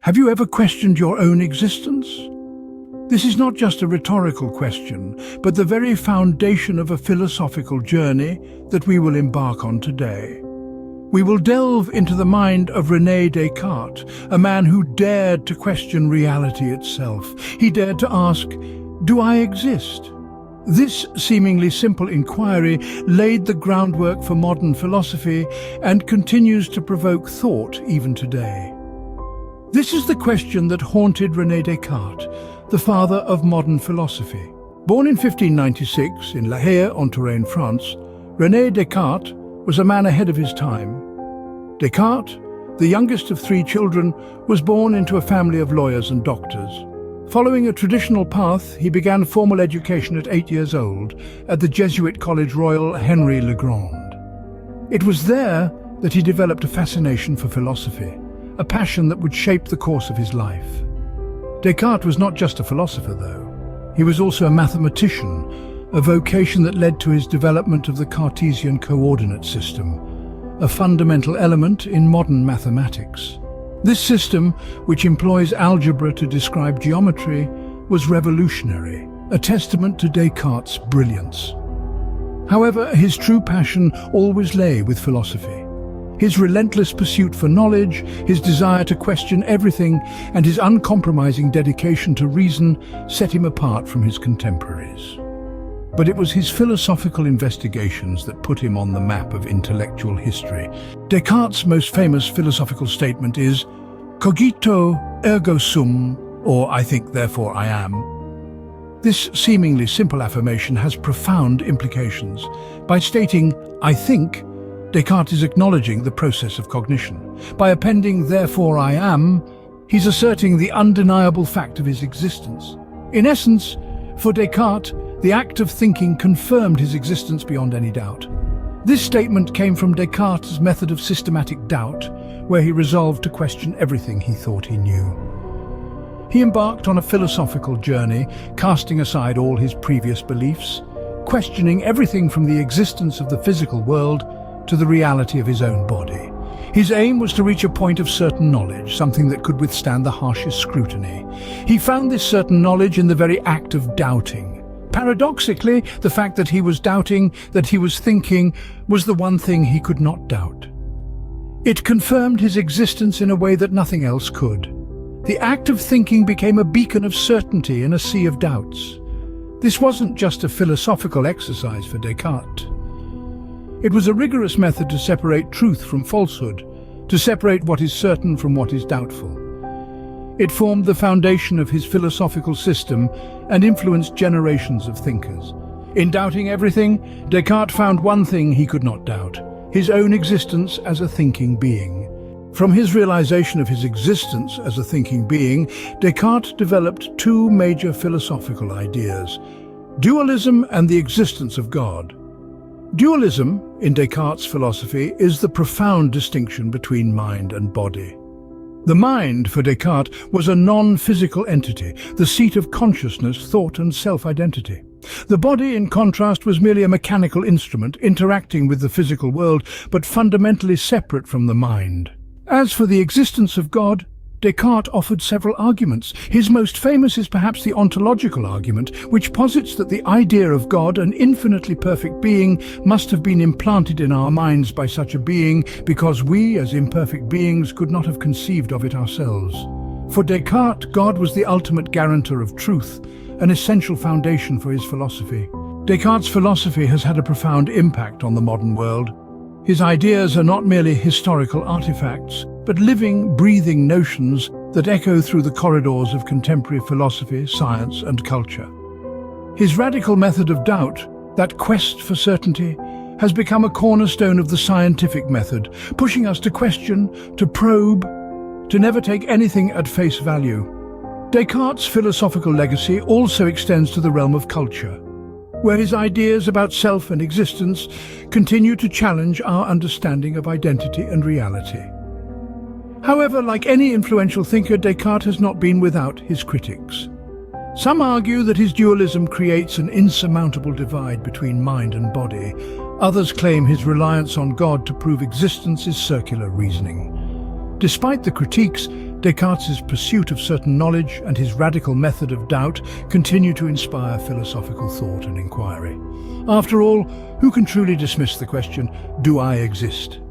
Have you ever questioned your own existence? This is not just a rhetorical question, but the very foundation of a philosophical journey that we will embark on today. We will delve into the mind of René Descartes, a man who dared to question reality itself. He dared to ask, "Do I exist?" This seemingly simple inquiry laid the groundwork for modern philosophy and continues to provoke thought even today. This is the question that haunted René Descartes, the father of modern philosophy. Born in 1596 in La Haye-en-Touraine, France, René Descartes was a man ahead of his time. Descartes, the youngest of 3 children, was born into a family of lawyers and doctors. Following a traditional path, he began formal education at 8 years old at the Jesuit College Royal Henry Le Grand. It was there that he developed a fascination for philosophy, a passion that would shape the course of his life. Descartes was not just a philosopher, though. He was also a mathematician, a vocation that led to his development of the Cartesian coordinate system, a fundamental element in modern mathematics. This system, which employs algebra to describe geometry, was revolutionary, a testament to Descartes' brilliance. However, his true passion always lay with philosophy. His relentless pursuit for knowledge, his desire to question everything, and his uncompromising dedication to reason set him apart from his contemporaries. But it was his philosophical investigations that put him on the map of intellectual history. Descartes' most famous philosophical statement is, "Cogito, ergo sum," or "I think, therefore I am." This seemingly simple affirmation has profound implications. By stating, "I think," Descartes is acknowledging the process of cognition. By appending, "therefore I am," he's asserting the undeniable fact of his existence. In essence, for Descartes, the act of thinking confirmed his existence beyond any doubt. This statement came from Descartes' method of systematic doubt, where he resolved to question everything he thought he knew. He embarked on a philosophical journey, casting aside all his previous beliefs, questioning everything from the existence of the physical world to the reality of his own body. His aim was to reach a point of certain knowledge, something that could withstand the harshest scrutiny. He found this certain knowledge in the very act of doubting. Paradoxically, the fact that he was doubting, that he was thinking, was the one thing he could not doubt. It confirmed his existence in a way that nothing else could. The act of thinking became a beacon of certainty in a sea of doubts. This wasn't just a philosophical exercise for Descartes. It was a rigorous method to separate truth from falsehood, to separate what is certain from what is doubtful. It formed the foundation of his philosophical system and influenced generations of thinkers. In doubting everything, Descartes found one thing he could not doubt: his own existence as a thinking being. From his realization of his existence as a thinking being, Descartes developed 2 major philosophical ideas: dualism and the existence of God. Dualism, in Descartes' philosophy, is the profound distinction between mind and body. The mind, for Descartes, was a non-physical entity, the seat of consciousness, thought and self-identity. The body, in contrast, was merely a mechanical instrument interacting with the physical world, but fundamentally separate from the mind. As for the existence of God, Descartes offered several arguments. His most famous is perhaps the ontological argument, which posits that the idea of God, an infinitely perfect being, must have been implanted in our minds by such a being because we, as imperfect beings, could not have conceived of it ourselves. For Descartes, God was the ultimate guarantor of truth, an essential foundation for his philosophy. Descartes' philosophy has had a profound impact on the modern world. His ideas are not merely historical artifacts, but living, breathing notions that echo through the corridors of contemporary philosophy, science, and culture. His radical method of doubt, that quest for certainty, has become a cornerstone of the scientific method, pushing us to question, to probe, to never take anything at face value. Descartes' philosophical legacy also extends to the realm of culture, where his ideas about self and existence continue to challenge our understanding of identity and reality. However, like any influential thinker, Descartes has not been without his critics. Some argue that his dualism creates an insurmountable divide between mind and body. Others claim his reliance on God to prove existence is circular reasoning. Despite the critiques, Descartes' pursuit of certain knowledge and his radical method of doubt continue to inspire philosophical thought and inquiry. After all, who can truly dismiss the question, "Do I exist?"